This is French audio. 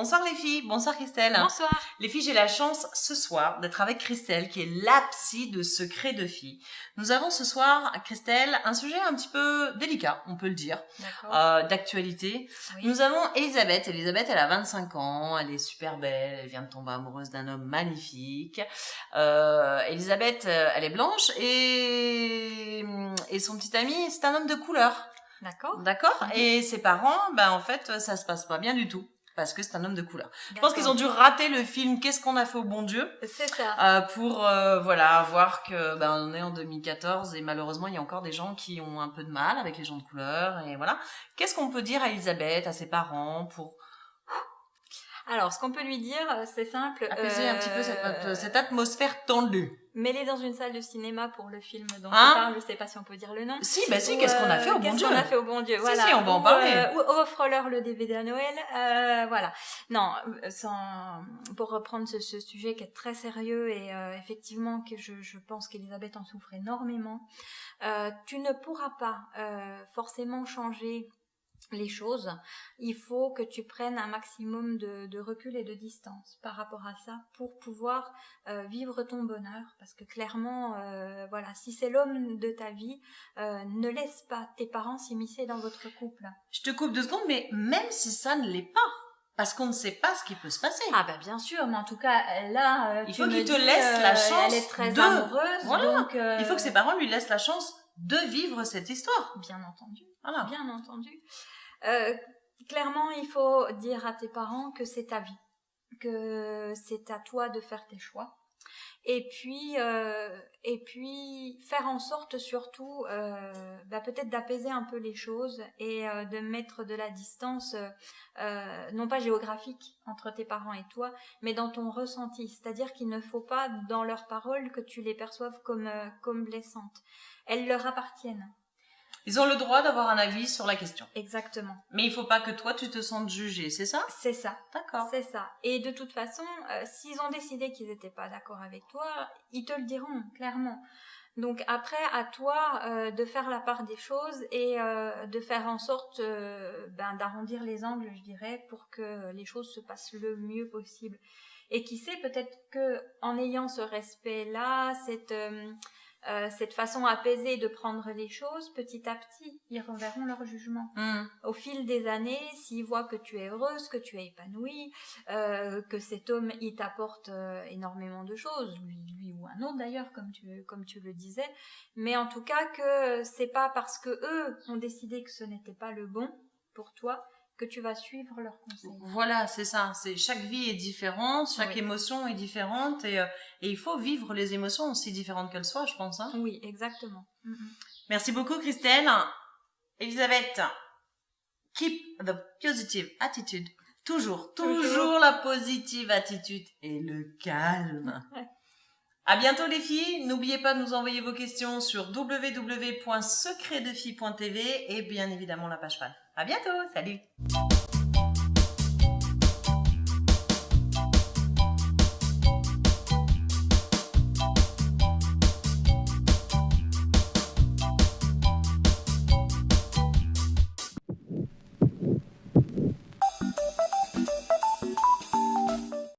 Bonsoir les filles, bonsoir Christelle. Bonsoir. Les filles, j'ai la chance ce soir d'être avec Christelle qui est la psy de Secrets de filles. Nous avons ce soir, Christelle, un sujet un petit peu délicat, on peut le dire, d'actualité. Oui. Nous avons Elisabeth. Elisabeth, elle a 25 ans, elle est super belle, elle vient de tomber amoureuse d'un homme magnifique. Elisabeth, elle est blanche et son petit ami, c'est un homme de couleur. D'accord. Et ses parents, en fait, ça se passe pas bien du tout. Parce que c'est un homme de couleur. Je pense qu'ils ont dû rater le film Qu'est-ce qu'on a fait au bon Dieu. C'est ça. Pour voir que on est en 2014 et malheureusement il y a encore des gens qui ont un peu de mal avec les gens de couleur et voilà. Qu'est-ce qu'on peut dire à Elisabeth, à ses parents pour Alors, ce qu'on peut lui dire, c'est simple. Apaiser un petit peu cette atmosphère tendue. Mêler dans une salle de cinéma pour le film dont je parle, je sais pas si on peut dire le nom. Si, qu'est-ce qu'on a fait au bon Dieu. Qu'est-ce qu'on a fait au bon Dieu, voilà. Si, on va en parler. Ou offre-leur le DVD à Noël, voilà. Non, pour reprendre ce sujet qui est très sérieux et effectivement que je pense qu'Elisabeth en souffre énormément, tu ne pourras pas forcément changer les choses, il faut que tu prennes un maximum de recul et de distance par rapport à ça pour pouvoir vivre ton bonheur, parce que clairement, si c'est l'homme de ta vie, ne laisse pas tes parents s'immiscer dans votre couple. Je te coupe 2 secondes, mais même si ça ne l'est pas, parce qu'on ne sait pas ce qui peut se passer. Ah bien sûr, mais en tout cas, là, il faut qu'il te laisse la chance elle est très amoureuse, voilà. Donc il faut que ses parents lui laissent la chance de vivre cette histoire. Bien entendu, voilà. Bien entendu. Clairement, il faut dire à tes parents que c'est ta vie, que c'est à toi de faire tes choix. Et puis faire en sorte surtout peut-être d'apaiser un peu les choses et de mettre de la distance, non pas géographique entre tes parents et toi, mais dans ton ressenti. C'est-à-dire qu'il ne faut pas, dans leurs paroles, que tu les perçoives comme blessantes. Elles leur appartiennent. Ils ont le droit d'avoir un avis sur la question. Exactement. Mais il faut pas que toi, tu te sentes jugée, c'est ça ? C'est ça. D'accord. C'est ça. Et de toute façon, s'ils ont décidé qu'ils n'étaient pas d'accord avec toi, ils te le diront, clairement. Donc après, à toi de faire la part des choses et de faire en sorte d'arrondir les angles, je dirais, pour que les choses se passent le mieux possible. Et qui sait, peut-être que en ayant ce respect-là, cette façon apaisée de prendre les choses, petit à petit, ils reverront leur jugement. Au fil des années, s'ils voient que tu es heureuse, que tu es épanouie, que cet homme, il t'apporte énormément de choses, lui ou un autre d'ailleurs, comme tu le disais, mais en tout cas que c'est pas parce que eux ont décidé que ce n'était pas le bon pour toi que tu vas suivre leurs conseils. Voilà, c'est ça. Chaque vie est différente, chaque émotion est différente et il faut vivre les émotions aussi différentes qu'elles soient, je pense. Hein. Oui, exactement. Merci beaucoup, Christelle. Elisabeth, keep the positive attitude. Toujours la positive attitude et le calme. À bientôt les filles. N'oubliez pas de nous envoyer vos questions sur www.secretdefilles.tv et bien évidemment la page fan. À bientôt, salut.